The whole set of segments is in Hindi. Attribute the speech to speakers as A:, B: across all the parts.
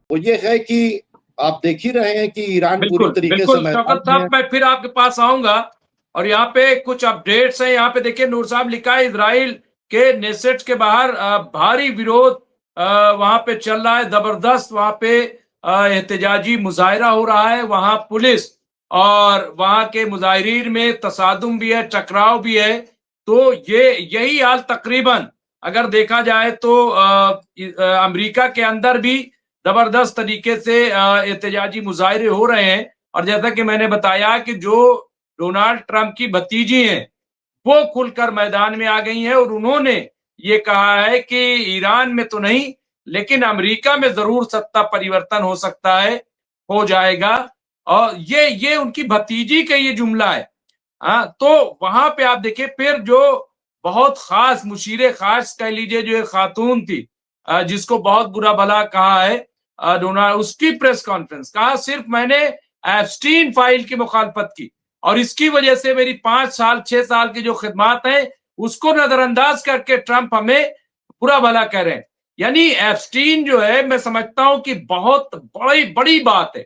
A: वो ये है कि आप देख ही रहे हैं कि ईरान पूरी
B: बिल्कुल,
A: तरीके से
B: बिल्कुल
A: मैदान
B: शौकत
A: में है।
B: साहब, मैं फिर आपके पास आऊँगा और यहाँ पे कुछ अपडेट्स हैं। यहाँ पे देखिए नूर साहब लिखा है इज़राइल के नेसेट्स के बाहर भारी विरोध वहाँ पे चल रहा है, ज़बरदस्त वहाँ पे एहतजाजी मुज़ाहिरा हो रहा है। वहाँ पुलिस और वहाँ के मुज़ाहिरीन में तसादुम भी है, टकराव भी है। तो ये यही हाल तकरीबन अगर देखा जाए तो अमेरिका के अंदर भी जबरदस्त तरीके से एहतजाजी मुजाहरे हो रहे हैं। और जैसा कि मैंने बताया कि जो डोनाल्ड ट्रंप की भतीजी हैं, वो खुलकर मैदान में आ गई हैं और उन्होंने ये कहा है कि ईरान में तो नहीं, लेकिन अमेरिका में जरूर सत्ता परिवर्तन हो सकता है, हो जाएगा। और ये उनकी भतीजी का ये जुमला है। हाँ, तो वहां पे आप देखिए फिर जो बहुत खास मुशीरे खास कह लीजिए, जो एक खातून थी जिसको बहुत बुरा भला कहा है डोनाल्ड, उसकी प्रेस कॉन्फ्रेंस कहा सिर्फ मैंने एप्स्टीन फाइल की मुखालफत की और इसकी वजह से मेरी 5 साल 6 साल की जो खिदमात है उसको नजरअंदाज करके ट्रंप हमें बुरा भला कह रहे हैं। यानी एप्स्टीन जो है, मैं समझता हूं कि बहुत बड़ी बड़ी बात है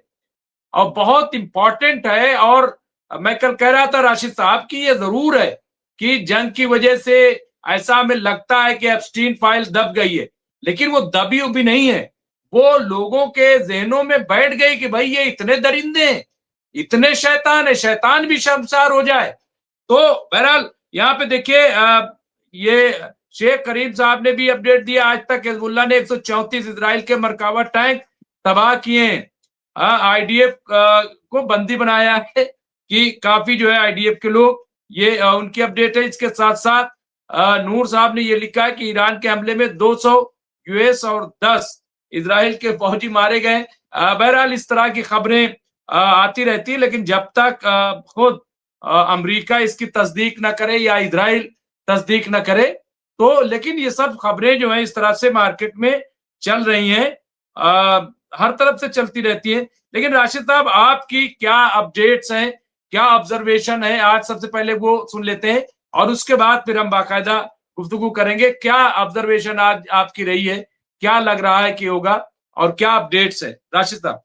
B: और बहुत इंपॉर्टेंट है। और मैं कल कह रहा था राशिद साहब की ये जरूर है कि जंग की वजह से ऐसा हमें लगता है कि एप्स्टीन फाइल दब गई है, लेकिन वो दबी उबी नहीं है। वो लोगों के जहनों में बैठ गई कि भाई ये इतने दरिंदे हैं, इतने शैतान है, शैतान भी शर्मसार हो जाए। तो बहरहाल यहाँ पे देखिए ये शेख करीम साहब ने भी अपडेट दिया, आज तक हिजबुल्लाह ने 134 इजराइल के मरकावा टैंक तबाह किए हैं। आईडीएफ को बंदी बनाया है कि काफी जो है आईडीएफ के लोग, ये उनकी अपडेट है। इसके साथ साथ नूर साहब ने ये लिखा है कि ईरान के हमले में 200 यूएस और 10 इजराइल के फौजी मारे गए। बहरहाल इस तरह की खबरें आती रहती है, लेकिन जब तक खुद अमेरिका इसकी तस्दीक न करे या इजराइल तस्दीक न करे तो, लेकिन ये सब खबरें जो है इस तरह से मार्केट में चल रही हैं, हर तरफ से चलती रहती है। लेकिन राशिद साहब आपकी क्या अपडेट्स हैं, क्या ऑब्जर्वेशन है, आज सबसे पहले वो सुन लेते हैं और उसके बाद फिर हम बाकायदा गुफ्तगू करेंगे। क्या ऑब्जर्वेशन आज आपकी रही है, क्या लग रहा है कि होगा और क्या अपडेट्स है राशिद साहब?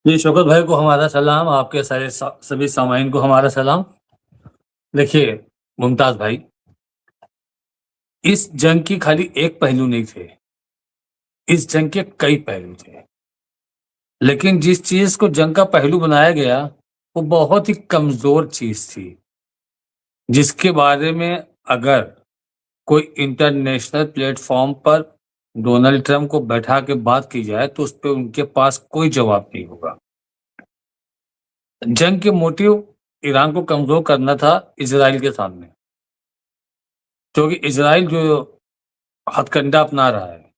C: जी शौकत भाई को हमारा सलाम, आपके सारे सभी सामाइन को हमारा सलाम। देखिए मुमताज भाई, इस जंग की खाली एक पहलू नहीं थे, इस जंग के कई पहलू थे। लेकिन जिस चीज को जंग का पहलू बनाया गया वो बहुत ही कमजोर चीज थी, जिसके बारे में अगर कोई इंटरनेशनल प्लेटफॉर्म पर डोनाल्ड ट्रंप को बैठा के बात की जाए तो उस पर उनके पास कोई जवाब नहीं होगा। जंग के मोटिव ईरान को कमजोर करना था इजराइल के सामने, क्योंकि इजराइल जो हथकंडा अपना रहा है,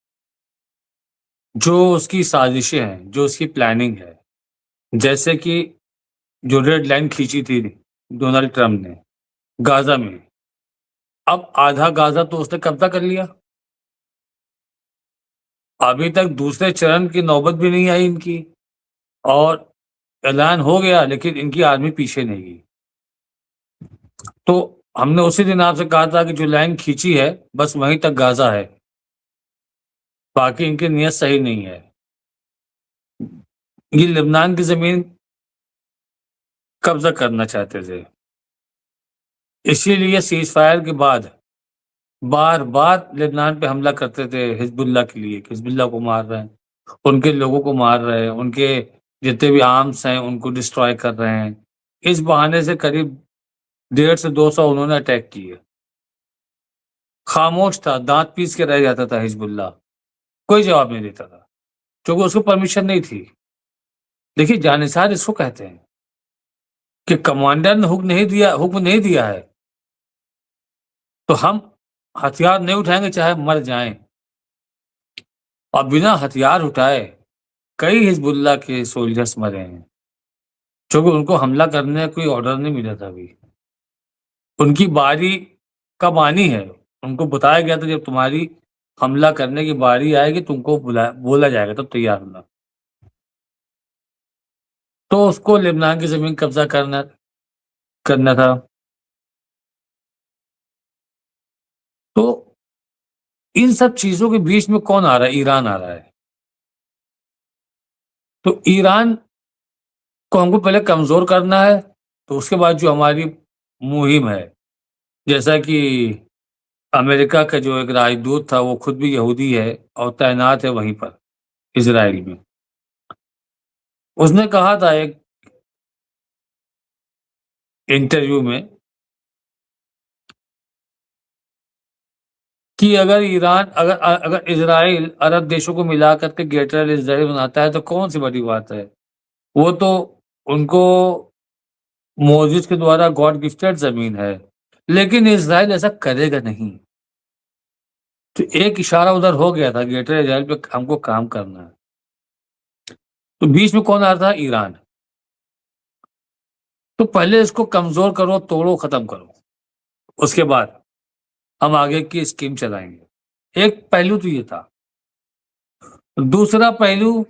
C: जो उसकी साजिशें हैं, जो उसकी प्लानिंग है, जैसे कि जो रेड लाइन खींची थी डोनाल्ड ट्रंप ने गाजा में, अब आधा गाजा तो उसने कब्जा कर लिया। अभी तक दूसरे चरण की नौबत भी नहीं आई इनकी, और ऐलान हो गया लेकिन इनकी आर्मी पीछे नहीं गई। तो हमने उसी दिन आपसे कहा था कि जो लाइन खींची है बस वहीं तक गाजा है, बाकी इनकी नीयत सही नहीं है। ये लेबनान की जमीन कब्जा करना चाहते थे, इसीलिए सीज फायर के बाद बार बार लेबनान पे हमला करते थे हिजबुल्लाह के लिए। हिजबुल्लाह को मार रहे हैं, उनके लोगों को मार रहे हैं, उनके जितने भी आर्म्स हैं उनको डिस्ट्रॉय कर रहे हैं। इस बहाने से करीब 150 से 200 उन्होंने अटैक किए। खामोश था, दांत पीस के रह जाता था हिजबुल्लाह, कोई जवाब नहीं देता था क्योंकि उसको परमिशन नहीं थी। देखिए जानिसार इसको कहते हैं कि कमांडर ने हुक्म नहीं दिया है तो हम हथियार नहीं उठाएंगे चाहे मर जाएं। और बिना हथियार उठाए कई हिजबुल्लाह के सोल्जर्स मरे हैं, क्योंकि उनको हमला करने का कोई ऑर्डर नहीं मिला था। अभी उनकी बारी कब आनी है उनको बताया गया था, जब तुम्हारी हमला करने की बारी आएगी तुमको बोला जाएगा, तब तैयार होना। तो उसको लेबनान की जमीन कब्जा करना था। तो इन सब चीजों के बीच में कौन आ रहा है? ईरान आ रहा है। तो ईरान को हमको पहले कमजोर करना है, तो उसके बाद जो हमारी मुहिम है, जैसा कि अमेरिका का जो एक राजदूत था वो खुद भी यहूदी है और तैनात है वहीं पर इजराइल में। उसने कहा था एक इंटरव्यू में कि अगर ईरान अगर अगर इजराइल अरब देशों को मिला करके ग्रेटर इजराइल बनाता है तो कौन सी बड़ी बात है? वो तो उनको मोजिस के द्वारा गॉड गिफ्टेड जमीन है, लेकिन इजराइल ऐसा करेगा नहीं। तो एक इशारा उधर हो गया था, ग्रेटर इजराइल पे हमको काम करना है। तो बीच में कौन आ रहा था? ईरान। तो पहले इसको कमजोर करो, तोड़ो, खत्म करो, उसके बाद हम आगे की स्कीम चलाएंगे। एक पहलू तो ये था। दूसरा पहलू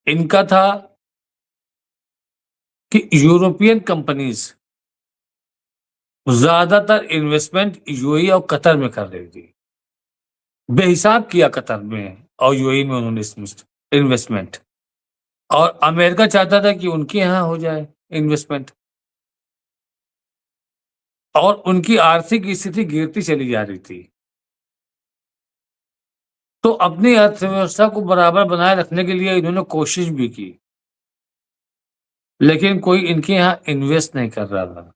C: इनका था कि यूरोपियन कंपनीज ज्यादातर इन्वेस्टमेंट यूएई और कतर में कर रही थी। बेहिसाब किया कतर में और यूएई में उन्होंने इन्वेस्टमेंट, और अमेरिका चाहता था कि उनके यहाँ हो जाए इन्वेस्टमेंट, और उनकी आर्थिक स्थिति गिरती चली जा रही थी। तो अपनी अर्थव्यवस्था को बराबर बनाए रखने के लिए इन्होंने कोशिश भी की, लेकिन कोई इनके यहाँ इन्वेस्ट नहीं कर रहा था।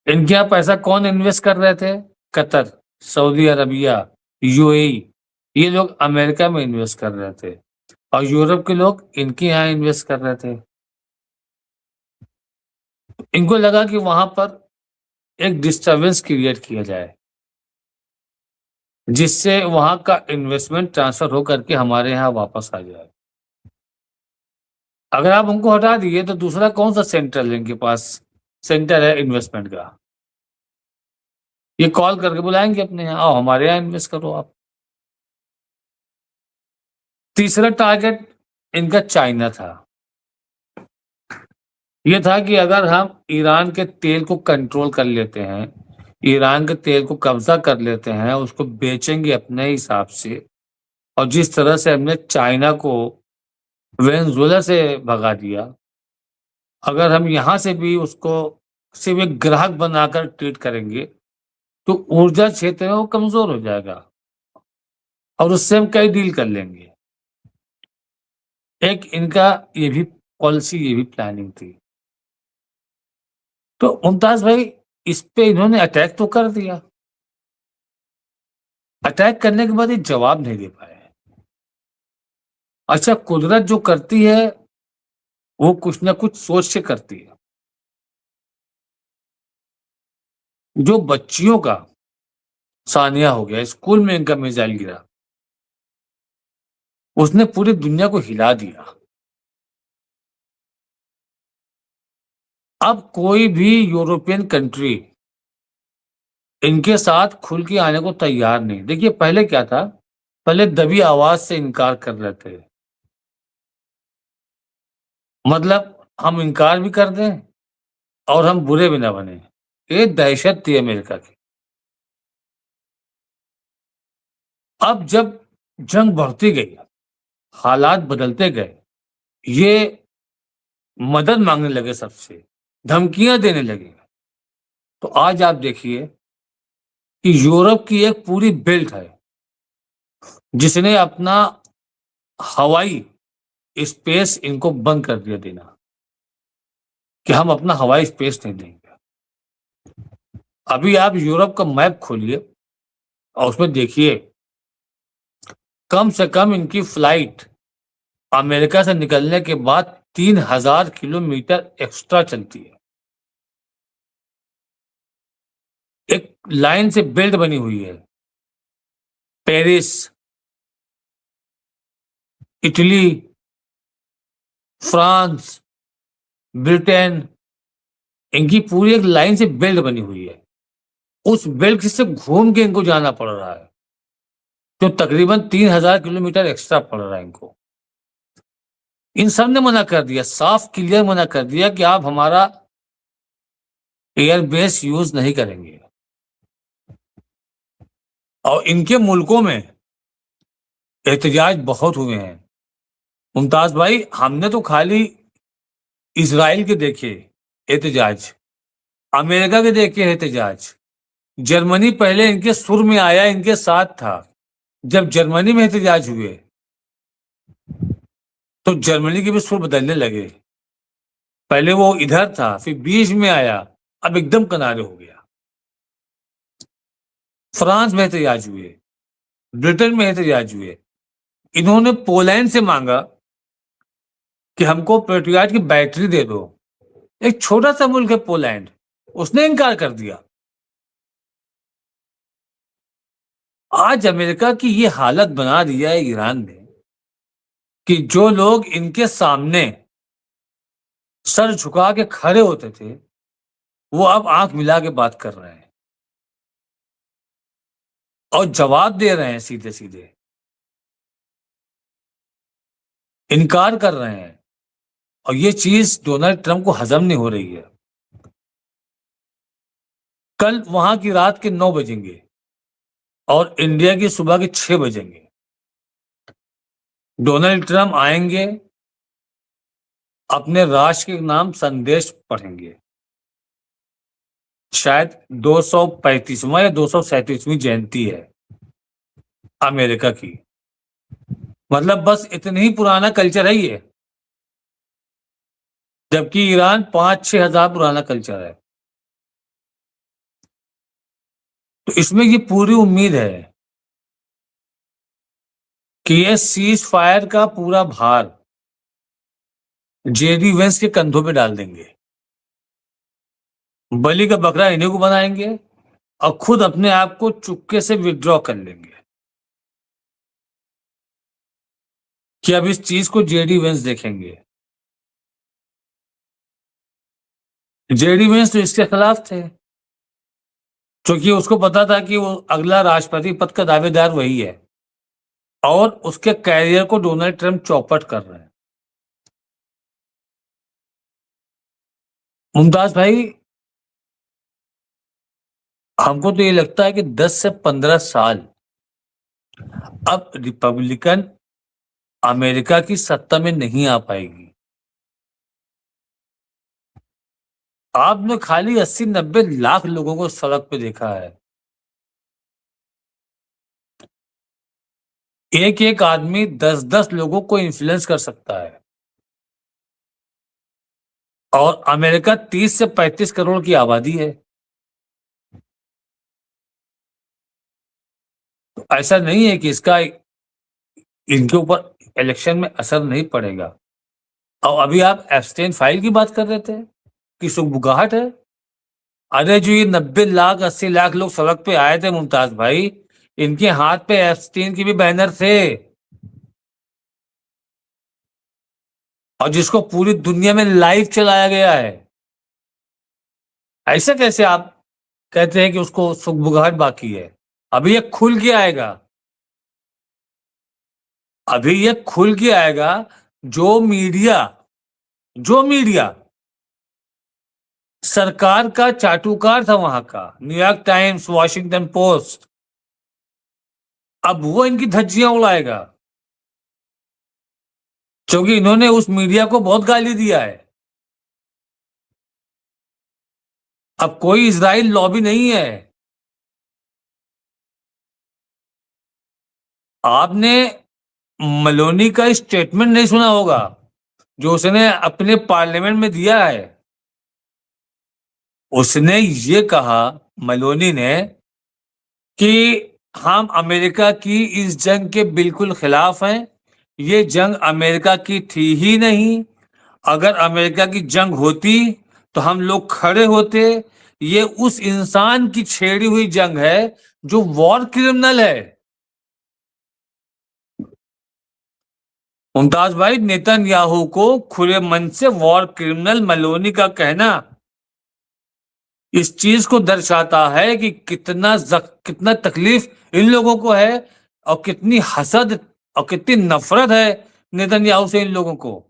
C: इनके यहाँ पैसा कौन इन्वेस्ट कर रहे थे? कतर, सऊदी अरबिया, यूएई, ये लोग अमेरिका में इन्वेस्ट कर रहे थे और यूरोप के लोग इनके यहाँ इन्वेस्ट कर रहे थे। इनको लगा कि वहां पर एक डिस्टर्बेंस क्रिएट किया जाए, जिससे वहां का इन्वेस्टमेंट ट्रांसफर होकर के हमारे यहाँ वापस आ जाए। अगर आप उनको हटा दिए तो दूसरा कौन सा सेंटर इनके पास सेंटर है इन्वेस्टमेंट का? ये कॉल करके बुलाएंगे अपने यहाँ, आओ हमारे यहाँ इन्वेस्ट करो आप। तीसरा टारगेट इनका चाइना था। ये था कि अगर हम ईरान के तेल को कंट्रोल कर लेते हैं, ईरान के तेल को कब्जा कर लेते हैं, उसको बेचेंगे अपने हिसाब से, और जिस तरह से हमने चाइना को वेनेजुएला से भगा दिया, अगर हम यहाँ से भी उसको सिर्फ एक ग्राहक बनाकर ट्रीट करेंगे तो ऊर्जा क्षेत्र में वो कमजोर हो जाएगा और उससे हम कई डील कर लेंगे। एक इनका ये भी पॉलिसी, ये भी प्लानिंग थी। तो मुमताज भाई, इस पे इन्होंने अटैक तो कर दिया, अटैक करने के बाद ये जवाब नहीं दे पाए। अच्छा, कुदरत जो करती है वो कुछ ना कुछ सोच से करती है। जो बच्चियों का सानिया हो गया, स्कूल में इनका मिसाइल गिरा, उसने पूरी दुनिया को हिला दिया। अब कोई भी यूरोपियन कंट्री इनके साथ खुल के आने को तैयार नहीं। देखिए पहले क्या था, पहले दबी आवाज से इनकार कर रहे थे, मतलब हम इनकार भी कर दें और हम बुरे भी ना बने। ये दहशत थी अमेरिका की। अब जब जंग बढ़ती गई, हालात बदलते गए, ये मदद मांगने लगे, सबसे धमकियां देने लगे, तो आज आप देखिए कि यूरोप की एक पूरी बेल्ट है जिसने अपना हवाई स्पेस इनको बंद कर दिया देना, कि हम अपना हवाई स्पेस नहीं देंगे। अभी आप यूरोप का मैप खोलिए और उसमें देखिए, कम से कम इनकी फ्लाइट अमेरिका से निकलने के बाद 3000 किलोमीटर एक्स्ट्रा चलती है। एक लाइन से बेल्ट बनी हुई है। पेरिस, इटली, फ्रांस, ब्रिटेन, इनकी पूरी एक लाइन से बेल्ट बनी हुई है। उस बेल्ट से घूम के इनको जाना पड़ रहा है, जो तकरीबन 3000 किलोमीटर एक्स्ट्रा पड़ रहा है इनको। इन सब ने मना कर दिया, साफ क्लियर मना कर दिया कि आप हमारा एयरबेस यूज नहीं करेंगे। और इनके मुल्कों में एहतजाज बहुत हुए हैं। मुमताज भाई, हमने तो खाली इजराइल के देखे एहतजाज, अमेरिका के देखे एहतजाज, जर्मनी पहले इनके सुर में आया, इनके साथ था। जब जर्मनी में एहतजाज हुए तो जर्मनी के भी सुर बदलने लगे। पहले वो इधर था, फिर बीच में आया, अब एकदम किनारे हो गया। फ्रांस में एहतजाज हुए, ब्रिटेन में एहतजाज हुए। इन्होंने पोलैंड से मांगा कि हमको पेट्रियट की बैटरी दे दो। एक छोटा सा मुल्क है पोलैंड, उसने इनकार कर दिया। आज अमेरिका की ये हालत बना दिया है ईरान ने कि जो लोग इनके सामने सर झुका के खड़े होते थे, वो अब आंख मिला के बात कर रहे हैं और जवाब दे रहे हैं, सीधे सीधे इनकार कर रहे हैं। और ये चीज डोनाल्ड ट्रंप को हजम नहीं हो रही है। कल वहां की रात के 9 बजेंगे और इंडिया की सुबह के 6 बजेंगे। डोनाल्ड ट्रंप आएंगे, अपने राष्ट्र के नाम संदेश पढ़ेंगे। शायद 235वां या 237वीं जयंती है अमेरिका की। मतलब बस इतनी ही पुराना कल्चर है ये, जबकि ईरान 5-6 हजार पुराना कल्चर है। तो इसमें ये पूरी उम्मीद है कि ये सीज फायर का पूरा भार जेडी वेंस के कंधों पे डाल देंगे, बलि का बकरा इन्हीं को बनाएंगे और खुद अपने आप को चुपके से विड्रॉ कर लेंगे कि अब इस चीज को जेडी वेंस देखेंगे। जेडी वेंस तो इसके खिलाफ थे, क्योंकि उसको पता था कि वो अगला राष्ट्रपति पद का दावेदार वही है और उसके कैरियर को डोनाल्ड ट्रंप चौपट कर रहे हैं। मुमताज भाई, हमको तो ये लगता है कि 10 से 15 साल अब रिपब्लिकन अमेरिका की सत्ता में नहीं आ पाएगी। आपने खाली 80-90 लाख लोगों को सड़क पे देखा है। एक एक आदमी 10-10 लोगों को इन्फ्लुएंस कर सकता है और अमेरिका 30 से 35 करोड़ की आबादी है। तो ऐसा नहीं है कि इसका इनके ऊपर इलेक्शन में असर नहीं पड़ेगा। और अभी आप एब्सटेन फाइल की बात कर रहे थे कि सुगबुगाहट है। अरे जो ये 90 लाख 80 लाख लोग सड़क पे आए थे मुमताज भाई, इनके हाथ पे एब्सटेन के भी बैनर थे और जिसको पूरी दुनिया में लाइव चलाया गया है। ऐसा कैसे आप कहते हैं कि उसको सुगबुगाहट बाकी है? अभी ये खुल के आएगा, अभी ये खुल के आएगा। जो मीडिया सरकार का चाटुकार था वहां का, न्यूयॉर्क टाइम्स, वॉशिंगटन पोस्ट, अब वो इनकी धज्जियां उड़ाएगा, क्योंकि इन्होंने उस मीडिया को बहुत गाली दिया है। अब कोई इजराइल लॉबी नहीं है। आपने मेलोनी का स्टेटमेंट नहीं सुना होगा जो उसने अपने पार्लियामेंट में दिया है। उसने ये कहा, मेलोनी ने, कि हम अमेरिका की इस जंग के बिल्कुल खिलाफ हैं। ये जंग अमेरिका की थी ही नहीं। अगर अमेरिका की जंग होती तो हम लोग खड़े होते। ये उस इंसान की छेड़ी हुई जंग है जो वॉर क्रिमिनल है। मुमताज भाई, नेतन्याहू को खुले मन से वॉर क्रिमिनल मेलोनी का कहना इस चीज को दर्शाता है कि कितना तकलीफ इन लोगों को है और कितनी हसद और कितनी नफरत है नेतन्याहू से इन लोगों को।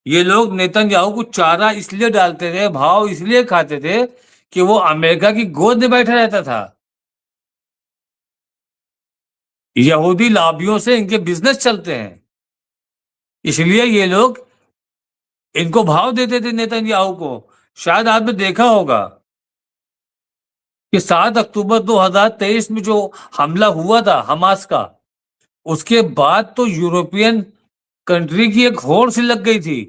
C: ये लोग नेतन्याहू को चारा इसलिए डालते थे, भाव इसलिए खाते थे कि वो अमेरिका की गोद में बैठा रहता था। यहूदी लॉबियों से इनके बिजनेस चलते हैं, इसलिए ये लोग इनको भाव देते थे नेतन्याहू को। शायद आपने देखा होगा कि 7 अक्टूबर 2023 में जो हमला हुआ था हमास का, उसके बाद तो यूरोपियन कंट्री की एक होड़ सी लग गई थी।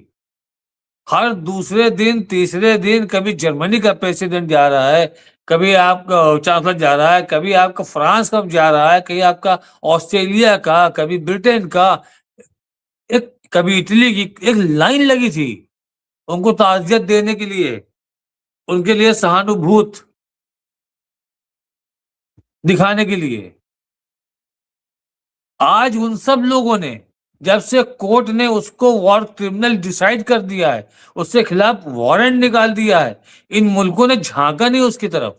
C: हर दूसरे दिन तीसरे दिन कभी जर्मनी का प्रेसिडेंट जा रहा है, कभी आपका चांसलर जा रहा है, कभी आपका फ्रांस का जा रहा है, कहीं आपका ऑस्ट्रेलिया का, कभी ब्रिटेन का, एक कभी इटली की, एक लाइन लगी थी उनको ताज़ियत देने के लिए, उनके लिए सहानुभूति दिखाने के लिए। आज उन सब लोगों ने, जब से कोर्ट ने उसको वॉर क्रिमिनल डिसाइड कर दिया है, उसके खिलाफ वारंट निकाल दिया है, इन मुल्कों ने झांका नहीं उसकी तरफ।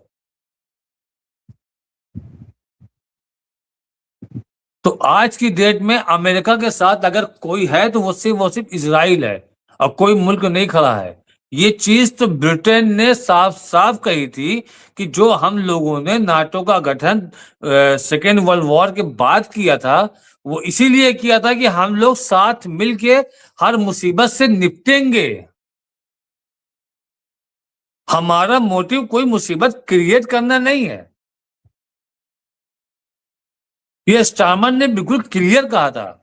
C: तो आज की डेट में अमेरिका के साथ अगर कोई है तो वो सिर्फ इजराइल है, और कोई मुल्क नहीं खड़ा है। ये चीज तो ब्रिटेन ने साफ साफ कही थी कि जो हम लोगों ने नाटो का गठन सेकेंड वर्ल्ड वॉर के बाद किया था, वो इसीलिए किया था कि हम लोग साथ मिलके हर मुसीबत से निपटेंगे। हमारा मोटिव कोई मुसीबत क्रिएट करना नहीं है। ये स्टारमर ने बिल्कुल क्लियर कहा था,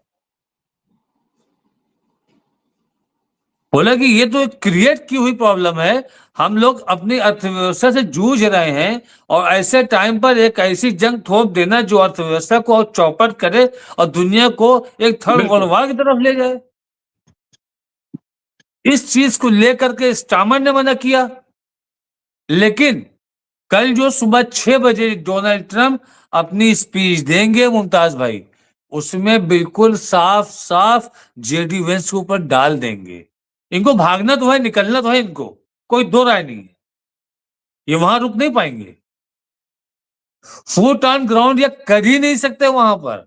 C: बोला कि ये तो क्रिएट की हुई प्रॉब्लम है, हम लोग अपनी अर्थव्यवस्था से जूझ रहे हैं, और ऐसे टाइम पर एक ऐसी जंग थोप देना जो अर्थव्यवस्था को चौपट करे और दुनिया को एक थर्ड वर्ल्ड वॉर की तरफ ले जाए, इस चीज को लेकर के स्टारमर ने मना किया। लेकिन कल जो सुबह 6 बजे डोनाल्ड ट्रंप अपनी स्पीच देंगे मुमताज भाई, उसमें बिल्कुल साफ साफ जेडी वेंस के ऊपर डाल देंगे। इनको भागना तो है, निकलना तो है, इनको कोई दो राय नहीं है, ये वहां रुक नहीं पाएंगे। फुट ऑन ग्राउंड या कर ही नहीं सकते वहां पर,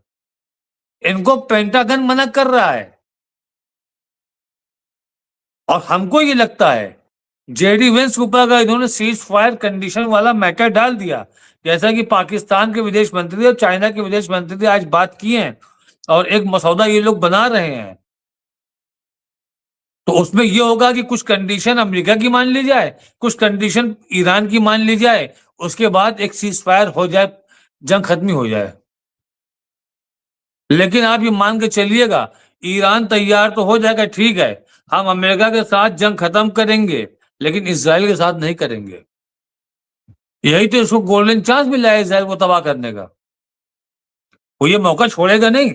C: इनको पेंटागन मना कर रहा है। और हमको ये लगता है जेडी वेंस के ऊपर अगर इन्होंने सीज फायर कंडीशन वाला मैटर डाल दिया, जैसा कि पाकिस्तान के विदेश मंत्री और चाइना के विदेश मंत्री आज बात की हैं, और एक मसौदा ये लोग बना रहे हैं, तो उसमें यह होगा कि कुछ कंडीशन अमेरिका की मान ली जाए, कुछ कंडीशन ईरान की मान ली जाए, उसके बाद एक सीज फायर हो जाए, जंग खत्म हो जाए। लेकिन आप ये मान के चलिएगा, ईरान तैयार तो हो जाएगा, ठीक है, हम अमेरिका के साथ जंग खत्म करेंगे, लेकिन इसराइल के साथ नहीं करेंगे। यही तो इसको गोल्डन चांस मिला है इसराइल को तबाह करने का, वो ये मौका छोड़ेगा नहीं।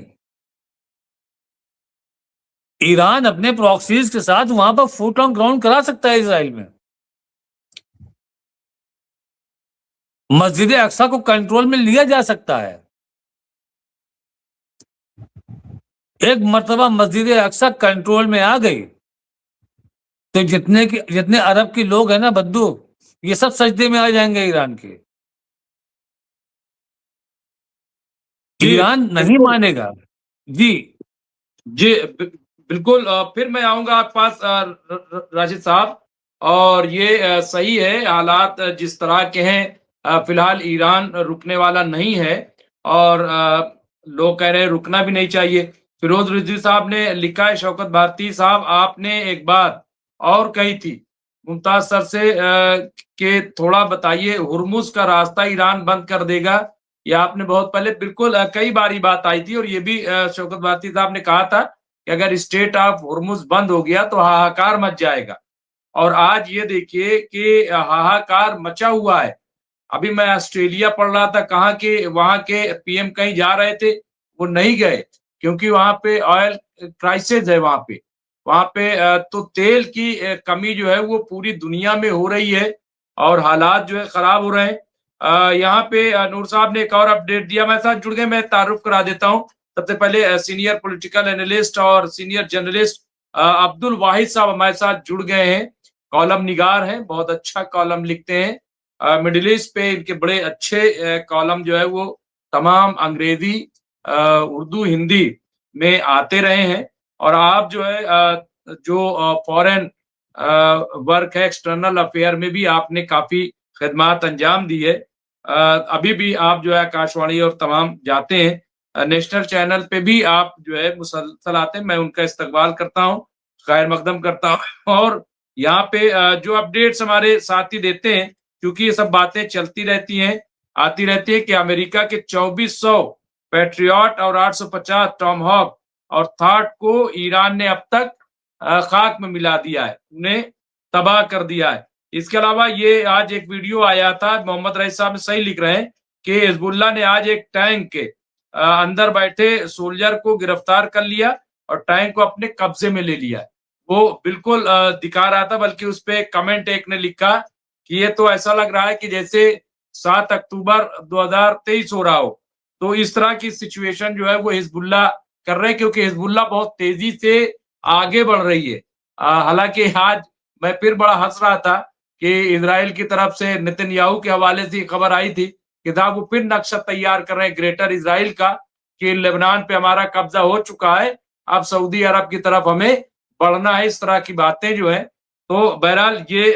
C: ईरान अपने प्रॉक्सीज के साथ वहां पर फुट ऑन ग्राउंड करा सकता है इसराइल में। मस्जिद अक्सा को कंट्रोल में लिया जा सकता है। एक मर्तबा मस्जिद अक्सा कंट्रोल में आ गई तो जितने अरब के लोग हैं ना बद्दू, ये सब सजदे में आ जाएंगे ईरान के। ईरान नहीं मानेगा जी।
B: जी बिल्कुल। फिर मैं आऊंगा आपके पास राशिद साहब, और ये सही है, हालात जिस तरह के हैं, फिलहाल ईरान रुकने वाला नहीं है, और लोग कह रहे हैं रुकना भी नहीं चाहिए। फिरोज रिजवी साहब ने लिखा है, शौकत भारती साहब आपने एक बात और कही थी मुमताज सर से कि थोड़ा बताइए, हुर्मुज का रास्ता ईरान बंद कर देगा, ये आपने बहुत पहले बिल्कुल कई बार ये बात आई थी, और ये भी शौकत भारती साहब ने कहा था कि अगर स्टेट ऑफ हुर्मुज बंद हो गया तो हाहाकार मच जाएगा। और आज ये देखिए कि हाहाकार मचा हुआ है। अभी मैं ऑस्ट्रेलिया पढ़ रहा था, कहाँ के वहां के पीएम कहीं जा रहे थे, वो नहीं गए क्योंकि वहां पे ऑयल क्राइसिस है। वहां पे तो तेल की कमी जो है वो पूरी दुनिया में हो रही है, और हालात जो है खराब हो रहे हैं। यहाँ पे नूर साहब ने एक और अपडेट दिया, मेरे साथ जुड़ गए, मैं तारुफ करा देता हूँ। सबसे पहले सीनियर पॉलिटिकल एनालिस्ट और सीनियर जर्नलिस्ट अब्दुल वाहिद साहब हमारे साथ जुड़ गए हैं, कॉलम निगार हैं, बहुत अच्छा कॉलम लिखते हैं। मिडिल ईस्ट पे इनके बड़े अच्छे कॉलम जो है वो तमाम अंग्रेजी, उर्दू, हिंदी में आते रहे हैं। और आप जो है जो फॉरेन वर्क है, एक्सटर्नल अफेयर में भी आपने काफी खिदमत अंजाम दी है। अभी भी आप जो है आकाशवाणी और तमाम जाते हैं, नेशनल चैनल पे भी आप जो है मुसलसल आते हैं, मैं उनका इस्तकबाल करता हूँ, खैर मकदम करता हूँ। और यहाँ पे जो अपडेट्स हमारे साथी देते हैं, क्योंकि ये सब बातें चलती रहती हैं, आती रहती है कि अमेरिका के 2400 पैट्रियट और 850 टॉमहॉक और थाट को ईरान ने अब तक खाक में मिला दिया है, उन्हें तबाह कर दिया है। इसके अलावा ये आज एक वीडियो आया था, मोहम्मद रईस साहब सही लिख रहे हैं कि हिजबुल्लाह ने आज एक टैंक के अंदर बैठे सोल्जर को गिरफ्तार कर लिया और टैंक को अपने कब्जे में ले लिया। वो बिल्कुल दिखा रहा था, बल्कि उस पे कमेंट एक ने लिखा कि ये तो ऐसा लग रहा है कि जैसे 7 अक्टूबर 2023 हो रहा हो। तो इस तरह की सिचुएशन जो है वो हिजबुल्लाह कर रहे हैं, क्योंकि हिजबुल्लाह बहुत तेजी से आगे बढ़ रही है। हालांकि आज मैं फिर बड़ा हंस रहा था कि इजराइल की तरफ से नेतन्याहू के हवाले से खबर आई थी कि साहब वो फिर नक्शा तैयार कर रहे हैं ग्रेटर इजराइल का कि लेबनान पे हमारा कब्जा हो चुका है, अब सऊदी अरब की तरफ हमें बढ़ना है। इस तरह की बातें जो है, तो बहरहाल ये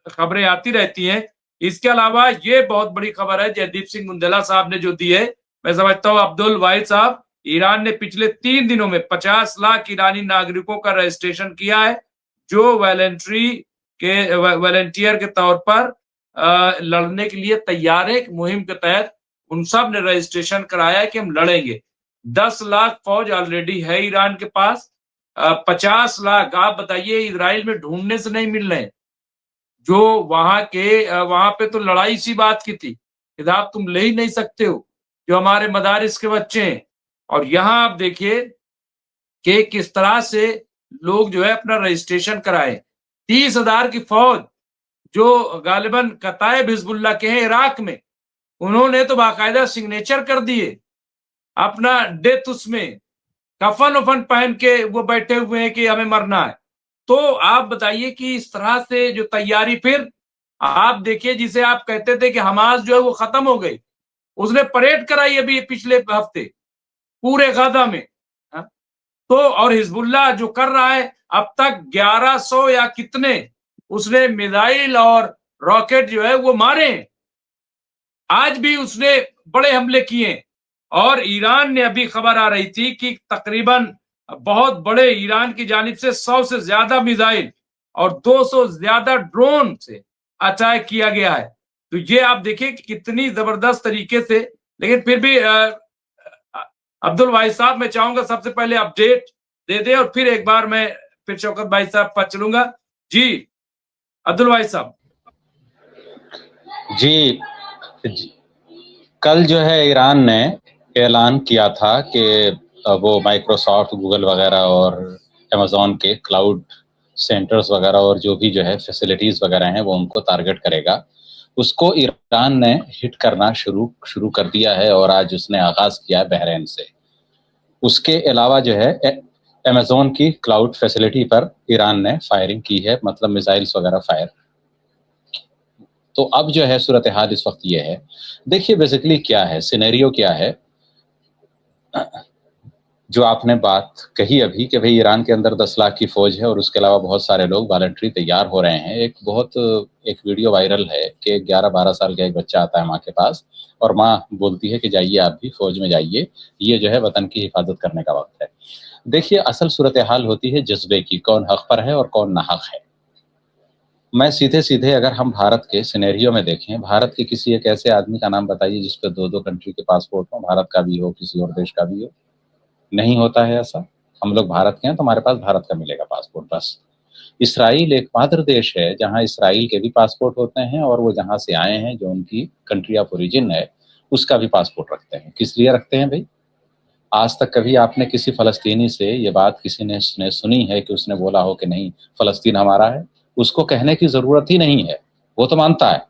B: खबरें आती रहती हैं। इसके अलावा ये बहुत बड़ी खबर है जयदीप सिंह मुंडेला साहब ने जो दी है, मैं समझता हूँ अब्दुल वाहिद साहब, ईरान ने पिछले 3 दिनों में 50 लाख ईरानी नागरिकों का रजिस्ट्रेशन किया है, जो वॉलंटियर के तौर पर लड़ने के लिए तैयार है। एक मुहिम के तहत उन सब ने रजिस्ट्रेशन कराया है कि हम लड़ेंगे। 10 लाख फौज ऑलरेडी है ईरान के पास, 50 लाख आप बताइए इजराइल में ढूंढने से नहीं मिल रहे, जो वहां पे तो लड़ाई सी बात की थी कि आप तुम ले ही नहीं सकते हो, जो हमारे मदारिस के बच्चे हैं। और यहाँ आप देखिए कि किस तरह से लोग जो है अपना रजिस्ट्रेशन कराए। 30,000 की फौज जो गालिबन कतायब हिजबुल्लाह के हैं इराक में, उन्होंने तो बाकायदा सिग्नेचर कर दिए अपना डेथ, उसमें कफन उफन पहन के वो बैठे हुए हैं कि हमें मरना है। तो आप बताइए कि इस तरह से जो तैयारी, फिर आप देखिए जिसे आप कहते थे कि हमास जो है वो खत्म हो गई, उसने परेड कराई अभी पिछले हफ्ते पूरे गाजा में। तो और हिजबुल्लाह जो कर रहा है अब तक 1100 या कितने उसने मिसाइल और रॉकेट जो है वो मारे। आज भी उसने बड़े हमले किए और ईरान ने, अभी खबर आ रही थी कि तकरीबन बहुत बड़े ईरान की जानिब से 100 से ज्यादा मिसाइल और 200 ज्यादा ड्रोन से अटैक किया गया है। तो ये आप देखिए कि कितनी जबरदस्त तरीके से। लेकिन फिर भी अब्दुल वाहिद साहब, मैं चाहूंगा सबसे पहले अपडेट दे दे और फिर एक बार मैं फिर शौकत भाई साहब पर चलूंगा। जी अब्दुल वाहिद साहब।
D: जी, कल जो है ईरान ने ऐलान किया था कि वो माइक्रोसॉफ्ट, गूगल वगैरह और अमेजोन के क्लाउड सेंटर्स वगैरह और जो भी जो है फैसिलिटीज वगैरह हैं वो उनको टारगेट करेगा। उसको ईरान ने हिट करना शुरू कर दिया है और आज उसने आगाज किया है बहरीन से। उसके अलावा जो है अमेजोन की क्लाउड फैसिलिटी पर ईरान ने फायरिंग की है, मतलब मिसाइल्स वगैरह फायर। तो अब जो है सूरत हाल इस वक्त ये है, देखिए बेसिकली क्या है, सिनेरियो क्या है, जो आपने बात कही अभी कि भाई ईरान के अंदर 10 लाख की फौज है और उसके अलावा बहुत सारे लोग वॉलंटरी तैयार हो रहे हैं। एक वीडियो वायरल है कि 11-12 साल का एक बच्चा आता है माँ के पास और माँ बोलती है कि जाइए आप भी फौज में जाइए, ये जो है वतन की हिफाजत करने का वक्त है। देखिए असल सूरत हाल होती है जज्बे की, कौन हक पर है और कौन नाहक है। मैं सीधे अगर हम भारत के सिनेरियो में देखें, भारत के किसी एक ऐसे आदमी का नाम बताइए जिस पे 2-2 कंट्री के पासपोर्ट हो, भारत का भी हो किसी और देश का भी हो। नहीं होता है ऐसा। हम लोग भारत के हैं तो हमारे पास भारत का मिलेगा पासपोर्ट बस। इसराइल एकमात्र देश है जहां इसराइल के भी पासपोर्ट होते हैं और वो जहां से आए हैं, जो उनकी कंट्री ऑफ ओरिजिन है, उसका भी पासपोर्ट रखते हैं। किस लिए रखते हैं भाई? आज तक कभी आपने किसी फलस्तीनी से ये बात किसी ने सुनी है कि उसने बोला हो कि नहीं फलस्तीन हमारा है? उसको कहने की जरूरत ही नहीं है, वो तो मानता है।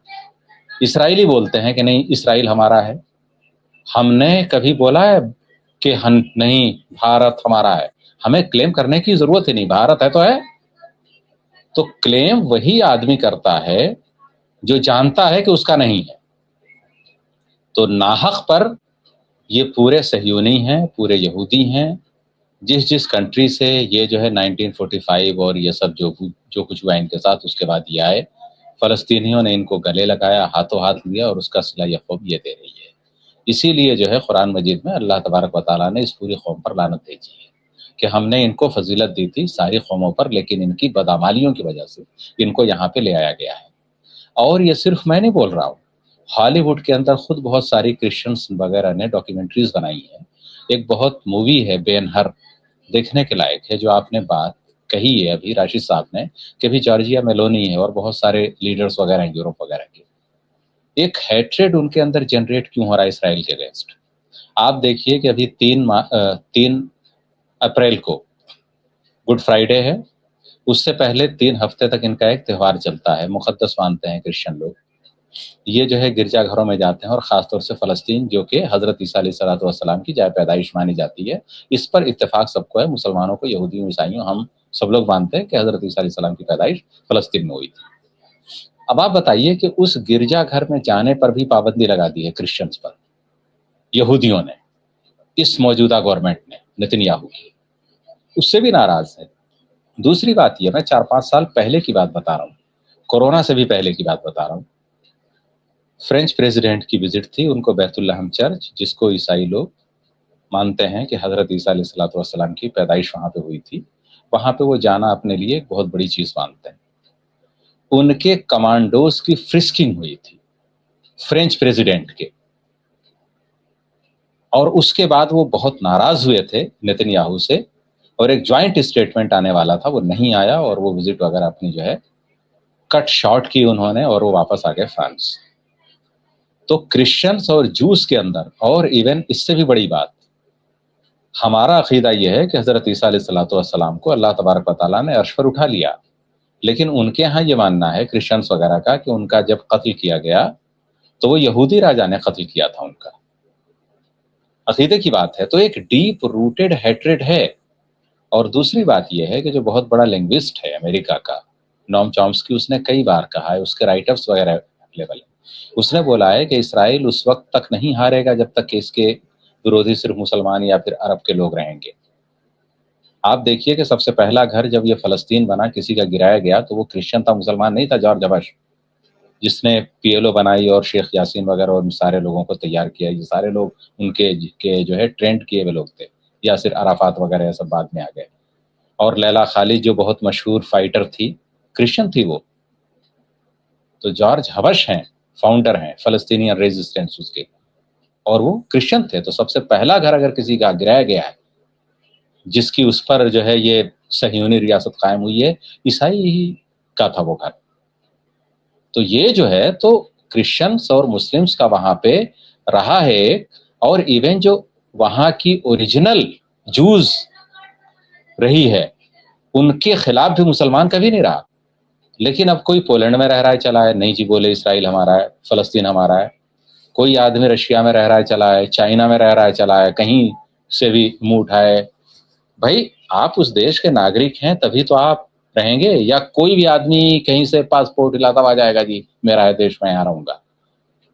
D: इसराइली बोलते हैं कि नहीं इसराइल हमारा है। हमने कभी बोला है कि हम नहीं भारत हमारा है? हमें क्लेम करने की जरूरत ही नहीं, भारत है तो है। तो क्लेम वही आदमी करता है जो जानता है कि उसका नहीं है। तो नाहक पर ये पूरे सहयूनी हैं, पूरे यहूदी हैं। जिस कंट्री से ये जो है 1945 और ये सब जो कुछ हुआ इनके साथ, उसके बाद ये आए, फलस्तीनियों ने इनको गले लगाया, हाथों हाथ लिया और उसका सिला यकूब ये दे रही है। इसीलिए जो है कुरान मजीद में अल्लाह तबारक व तआला ने इस पूरी कौम पर लानत भेजी है कि हमने इनको फजीलत दी थी सारी कौमों पर, लेकिन इनकी बदअमालियों की वजह से इनको यहाँ पे ले आया गया है। और ये सिर्फ मैं नहीं बोल रहा हूँ, हॉलीवुड के अंदर खुद बहुत सारी क्रिश्चियंस वगैरह ने डॉक्यूमेंट्रीज बनाई है। एक बहुत मूवी है बेन-हर, देखने के लायक है। जो आपने बात कही है अभी राशिद साहब ने कि भी जॉर्जिया मेलोनी है और बहुत सारे लीडर्स वगैरह हैं यूरोप वगैरह के, एक हैट्रेड उनके अंदर जनरेट क्यों हो रहा है इसराइल के अगेंस्ट। आप देखिए कि अभी 3 अप्रैल को गुड फ्राइडे है, उससे पहले 3 हफ्ते तक इनका एक त्यौहार चलता है, मुकद्दस मानते हैं क्रिश्चियन लोग। ये जो है गिरजाघरों में जाते हैं और ख़ासतौर से फ़लस्तीन जो कि हज़रत ईसा अलैहिस्सलाम की जाए पैदाइश मानी जाती है, इस पर इत्तेफाक सबको है, मुसलमानों को, यहूदियों, ईसाइयों, हम सब लोग मानते हैं कि हज़रत ईसा अलैहिस्सलाम की पैदाइश फ़लस्तीन में हुई थी। अब आप बताइए कि उस गिरजाघर में जाने पर भी पाबंदी लगा दी है क्रिश्चियंस पर, यहूदियों ने, इस मौजूदा गवर्नमेंट ने, नेतन्याहू की, उससे भी नाराज़ है। दूसरी बात यह, मैं 4-5 साल पहले की बात बता रहा हूँ, कोरोना से भी पहले की बात बता रहा हूँ। फ्रेंच प्रेसिडेंट की विजिट थी, उनको बैतुल्लहम चर्च, जिसको ईसाई लोग मानते हैं कि हज़रत ईसा अलैहिस्सलाम की पैदाइश वहाँ पे हुई थी, वहाँ पे वो जाना अपने लिए एक बहुत बड़ी चीज़ मानते हैं। उनके कमांडोज की फ्रिस्किंग हुई थी फ्रेंच प्रेसिडेंट के, और उसके बाद वो बहुत नाराज हुए थे नेतन्याहू से, और एक ज्वाइंट स्टेटमेंट आने वाला था, वो नहीं आया और वो विजिट वगैरह अपनी जो है कट शॉर्ट की उन्होंने, और वो वापस आ गए फ्रांस। तो क्रिश्चियंस और जूस के अंदर, और इवन इससे भी बड़ी बात, हमारा अकीदा यह है कि हज़रत ईसा अलैहिस्सलाम को अल्लाह तबारक व तआला ने अर्श पर उठा लिया, लेकिन उनके यहाँ ये मानना है क्रिश्चियंस वगैरह का कि उनका जब कत्ल किया गया तो वो यहूदी राजा ने कत्ल किया था उनका। अकीदे की बात है, तो एक डीप रूटेड हेट्रेड है। और दूसरी बात यह है कि जो बहुत बड़ा लिंग्विस्ट है अमेरिका का, नोम चॉम्स्की, उसने कई बार कहा है, उसके राइटअप्स वगैरह अवेलेबल है, उसने बोला है कि इसराइल उस वक्त तक नहीं हारेगा जब तक कि इसके विरोधी सिर्फ मुसलमान या फिर अरब के लोग रहेंगे। आप देखिए कि सबसे पहला घर जब ये फ़लस्तीन बना, किसी का गिराया गया, तो वो क्रिश्चियन था, मुसलमान नहीं था। जॉर्ज हबश, जिसने पीएलओ बनाई और शेख यासीन वगैरह और सारे लोगों को तैयार किया, ये सारे लोग उनके के जो है ट्रेंड किए हुए लोग थे। यासिर अराफात वगैरह ये सब बाद में आ गए। और लैला खालिद जो बहुत मशहूर फाइटर थी, क्रिश्चियन थी वो। तो जॉर्ज हबश हैं, फाउंडर हैं फ़लस्तीनियन रेजिस्टेंस उसके, और वो क्रिश्चियन थे। तो सबसे पहला घर अगर किसी का गिराया गया है, जिसकी उस पर जो है ये सहयूनी रियासत कायम हुई है, ईसाई ही का था वो घर। तो ये जो है तो क्रिश्चियंस और मुस्लिम्स का वहां पे रहा है, और इवन जो वहां की ओरिजिनल जूज रही है, उनके खिलाफ भी मुसलमान कभी नहीं रहा। लेकिन अब कोई पोलैंड में रह रहा है, चला है, नहीं जी बोले इसराइल हमारा है, फ़लस्तीन हमारा है। कोई आदमी रशिया में रह रहा है, चला है, चाइना में रह रहा है, चला है, कहीं से भी मुंह उठाए। भाई आप उस देश के नागरिक हैं तभी तो आप रहेंगे, या कोई भी आदमी कहीं से पासपोर्ट हिलाता हुआ जाएगा जी मेरा है देश, मैं यहाँ रहूंगा।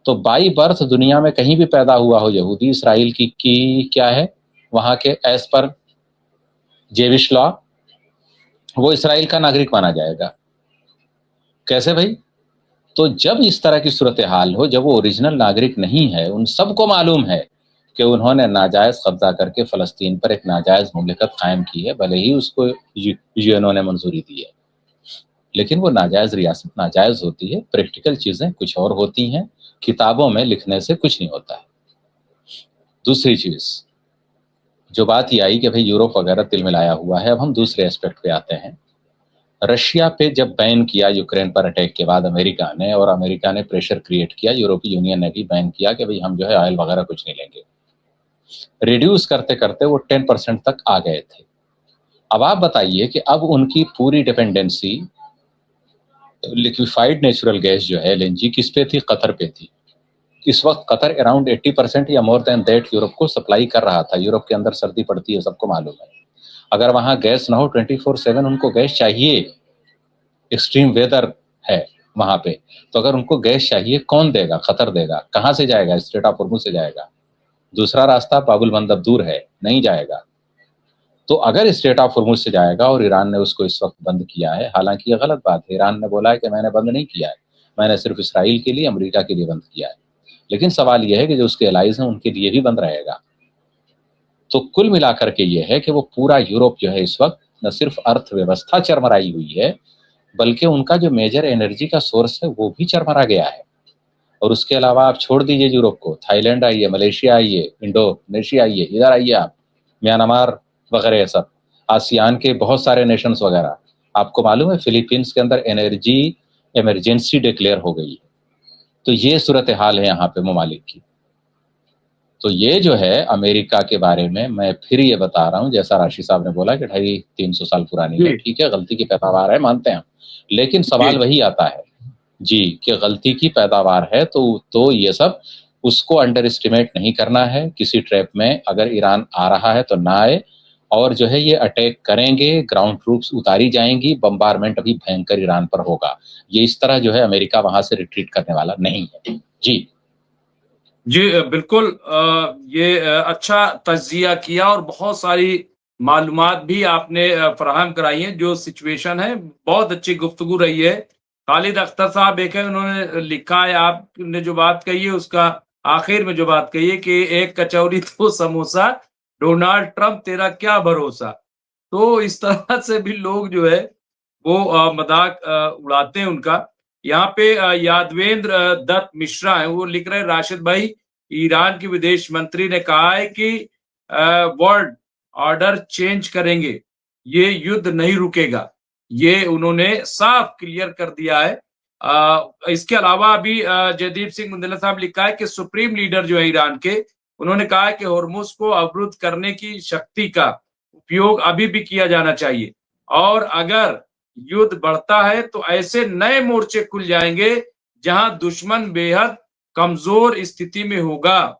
D: तो बाई बर्थ दुनिया में कहीं भी पैदा हुआ हो यहूदी, इसराइल की क्या है वहां के एज पर जेविश लॉ, वो इसराइल का नागरिक माना जाएगा। कैसे भाई? तो जब इस तरह की सूरत हाल हो, जब वो ओरिजिनल नागरिक नहीं है, उन सबको मालूम है कि उन्होंने नाजायज कब्जा करके फ़लस्तीन पर एक नाजायज मुमलिकत कायम की है, भले ही उसको यूएनओ ने मंजूरी दी है, लेकिन वो नाजायज रियासत नाजायज होती है। प्रैक्टिकल चीजें कुछ और होती हैं, किताबों में लिखने से कुछ नहीं होता है। दूसरी चीज जो बात ये आई कि भाई यूरोप वगैरह तिल मिलाया हुआ है, अब हम दूसरे एस्पेक्ट पे आते हैं। रशिया पे जब बैन किया यूक्रेन पर अटैक के बाद अमेरिका ने, और अमेरिका ने प्रेशर क्रिएट किया, यूरोपीय यूनियन ने भी बैन किया कि भाई हम जो है ऑयल वगैरह कुछ नहीं लेंगे। रिड्यूस करते करते वो 10% तक आ गए थे। अब आप बताइए कि अब उनकी पूरी डिपेंडेंसी लिक्विफाइड नेचुरल गैस जो है एलएनजी किस पे थी? कतर पे थी। इस वक्त कतर अराउंड 80% या मोर देन दैट यूरोप को सप्लाई कर रहा था। यूरोप के अंदर सर्दी पड़ती है, सबको मालूम है। अगर वहां गैस ना हो 24/7 उनको गैस चाहिए, एक्सट्रीम वेदर है वहां पे, तो अगर उनको गैस चाहिए कौन देगा? कतर देगा। कहाँ से जाएगा? स्ट्रेट ऑफ हॉर्मुज़ से जाएगा। दूसरा रास्ता बाबुल मंदब दूर है, नहीं जाएगा। तो अगर स्ट्रेट ऑफ हॉर्मुज़ से जाएगा, और ईरान ने उसको इस वक्त बंद किया है, हालांकि ये गलत बात है। ईरान ने बोला है कि मैंने बंद नहीं किया है, मैंने सिर्फ इसराइल के लिए, अमेरिका के लिए बंद किया है। लेकिन सवाल यह है कि जो उसके एलाइज हैं उनके लिए भी बंद रहेगा। तो कुल मिलाकर के ये है कि वो पूरा यूरोप जो है इस वक्त न सिर्फ अर्थव्यवस्था चरमराई हुई है, बल्कि उनका जो मेजर एनर्जी का सोर्स है वो भी चरमरा गया है। और उसके अलावा आप छोड़ दीजिए यूरोप को, थाईलैंड आइए, मलेशिया आइए, इंडोनेशिया आइए, इधर आइए आप, म्यांमार वगैरह, सब आसियान के बहुत सारे नेशंस वगैरह। आपको मालूम है फिलीपींस के अंदर एनर्जी इमरजेंसी डिक्लेयर हो गई है। तो ये सूरत हाल है यहाँ पे ममालिक की। तो ये जो है अमेरिका के बारे में मैं फिर ये बता रहा हूँ, जैसा राशि साहब ने बोला कि 250-300 साल पुरानी है, ठीक है, गलती की पैदावार है, मानते हैं, लेकिन सवाल वही आता है जी कि गलती की पैदावार है तो ये सब उसको अंडर एस्टिमेट नहीं करना है। किसी ट्रैप में अगर ईरान आ रहा है तो ना आए, और जो है ये अटैक करेंगे, ग्राउंड ट्रूप्स उतारी जाएंगी, बम्बारमेंट अभी भयंकर ईरान पर होगा। ये इस तरह जो है अमेरिका वहां से रिट्रीट करने वाला नहीं है। जी
B: बिल्कुल। ये अच्छा तज्जिया किया और बहुत सारी मालूमात भी आपने फराहम कराई हैं। जो सिचुएशन है, बहुत अच्छी गुफ्तगू रही है। खालिद अख्तर साहब एक है, उन्होंने लिखा है, आपने जो बात कही है उसका आखिर में जो बात कही है कि एक कचौरी तो समोसा, डोनाल्ड ट्रंप तेरा क्या भरोसा। तो इस तरह से भी लोग जो है वो मजाक उड़ाते हैं उनका। यहाँ पे यादवेंद्र दत्त मिश्रा है, वो लिख रहे हैं, राशिद भाई, ईरान के विदेश मंत्री ने कहा है कि वर्ल्ड ऑर्डर चेंज करेंगे, ये युद्ध नहीं रुकेगा। ये उन्होंने साफ क्लियर कर दिया है। इसके अलावा अभी जयदीप सिंह मुंदला साहब लिखा है कि सुप्रीम लीडर जो है ईरान के, उन्होंने कहा है कि होर्मुज को अवरुद्ध करने की शक्ति का उपयोग अभी भी किया जाना चाहिए, और अगर युद्ध बढ़ता है तो ऐसे नए मोर्चे खुल जाएंगे जहां दुश्मन बेहद कमजोर स्थिति में होगा।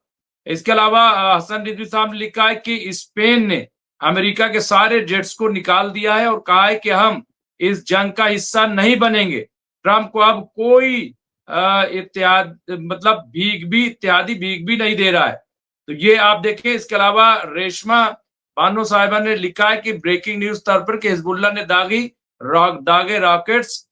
B: इसके अलावा हसन रिजवी साहब ने लिखा है कि स्पेन ने अमेरिका के सारे जेट्स को निकाल दिया है और कहा है कि हम इस जंग का हिस्सा नहीं बनेंगे। ट्रंप को अब कोई इत्यादि भीख भी नहीं दे रहा है। तो ये आप देखें। इसके अलावा रेशमा बानो साहिबा ने लिखा है कि ब्रेकिंग न्यूज तौर पर कि हिजबुल्लाह ने दागे रॉकेट्स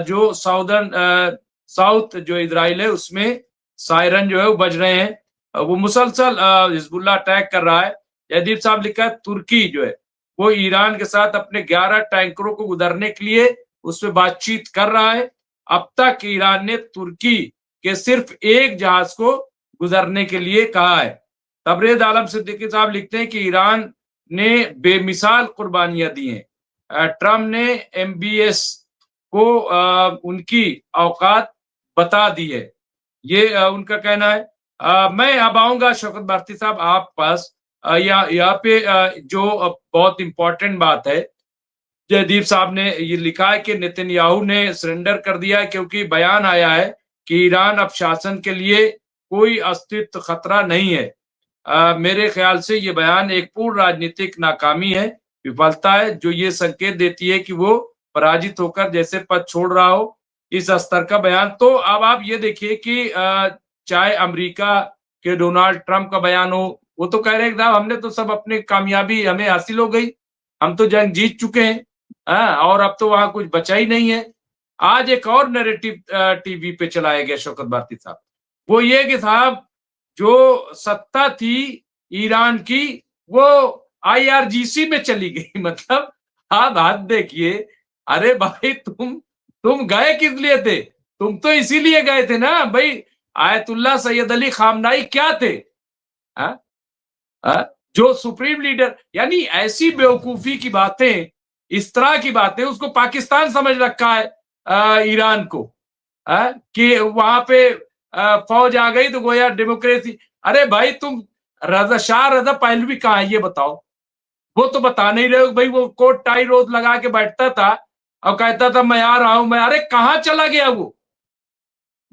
B: जो साउथ जो इजराइल है उसमें सायरन जो है वो बज रहे हैं, वो मुसलसल हिजबुल्लाह अटैक कर रहा है। जयदीप साहब लिखा है तुर्की जो है वो ईरान के साथ अपने 11 टैंकरों को गुजरने के लिए उसमें बातचीत कर रहा है। अब तक ईरान ने तुर्की के सिर्फ एक जहाज को गुजरने के लिए कहा है। तबरेज आलम सिद्दीकी साहब लिखते हैं कि ईरान ने बेमिसाल कुर्बानियां दी हैं। ट्रम्प ने MBS को उनकी औकात बता दी है, ये उनका कहना है। मैं अब आऊंगा शौकत भारती साहब आप पास। यहाँ पे जो बहुत इंपॉर्टेंट बात है, जयदीप साहब ने ये लिखा है कि नेतन्याहू ने सरेंडर कर दिया है क्योंकि बयान आया है कि ईरान अब शासन के लिए कोई अस्तित्व खतरा नहीं है। मेरे ख्याल से ये बयान एक पूर्ण राजनीतिक नाकामी है, विफलता है, जो ये संकेत देती है कि वो पराजित होकर जैसे पद छोड़ रहा हो, इस स्तर का बयान। तो अब आप ये देखिए कि चाहे अमेरिका के डोनाल्ड ट्रंप का बयान हो, वो तो कह रहे हैं हमने तो सब अपनी कामयाबी हमें हासिल हो गई, हम तो जंग जीत चुके हैं, और अब तो वहां कुछ बचा ही नहीं है। आज एक और नैरेटिव टीवी पे चलाया गया शौकत भारती साहब, वो ये कि साहब जो सत्ता थी ईरान की वो IRGC में चली गई। मतलब आप हाथ देखिए, अरे भाई तुम गए किस लिए थे? तुम तो इसीलिए गए थे ना भाई, आयतुल्लाह सैयद अली खामनाई क्या थे? जो सुप्रीम लीडर, यानी ऐसी बेवकूफी की बातें, इस तरह की बातें, उसको पाकिस्तान समझ रखा है ईरान को, कि वहां पे फौज आ गई तो गोया डेमोक्रेसी। अरे भाई तुम शाह रजा पहलवी कहाँ है ये बताओ? वो तो बता नहीं रहे हो भाई। वो कोट टाई रोज लगा के बैठता था और कहता था मैं आ रहा हूं मैं। अरे कहां चला गया वो?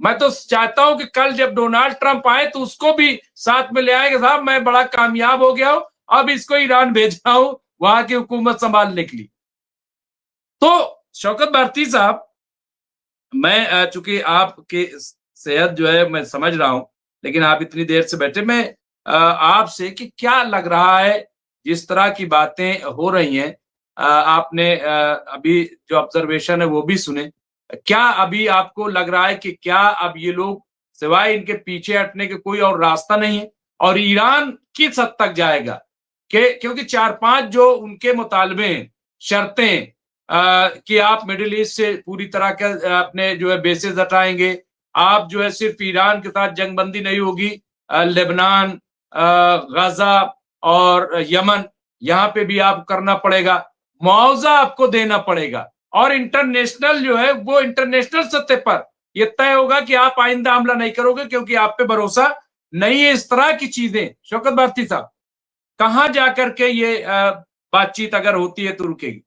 B: मैं तो चाहता हूं कि कल जब डोनाल्ड ट्रंप आए तो उसको भी साथ में ले आए कि साहब मैं बड़ा कामयाब हो गया हूं, अब इसको ईरान भेज रहा हूं वहां की हुकूमत संभालने के लिए। तो शौकत भारती साहब, मैं चूंकि आपके सेहत जो है मैं समझ रहा हूं, लेकिन आप इतनी देर से बैठे, मैं आपसे कि क्या लग रहा है जिस तरह की बातें हो रही हैं, आपने अभी जो ऑब्जर्वेशन है वो भी सुने, क्या अभी आपको लग रहा है कि क्या अब ये लोग सिवाय इनके पीछे हटने के कोई और रास्ता नहीं है। और ईरान किस हद तक जाएगा क्योंकि 4-5 जो उनके मुतालबे शर्तें कि आप मिडिल ईस्ट से पूरी तरह के अपने जो है बेसेस हटाएंगे, आप जो है सिर्फ ईरान के साथ जंगबंदी नहीं होगी, लेबनान, गाजा और यमन, यहाँ पे भी आप करना पड़ेगा, मुआवजा आपको देना पड़ेगा। और इंटरनेशनल जो है वो इंटरनेशनल सतह पर ये तय होगा कि आप आइंदा हमला नहीं करोगे क्योंकि आप पे भरोसा नहीं है। इस तरह की चीजें शौकत भारती साहब, कहां जाकर के ये बातचीत अगर होती है तो रुकेगी?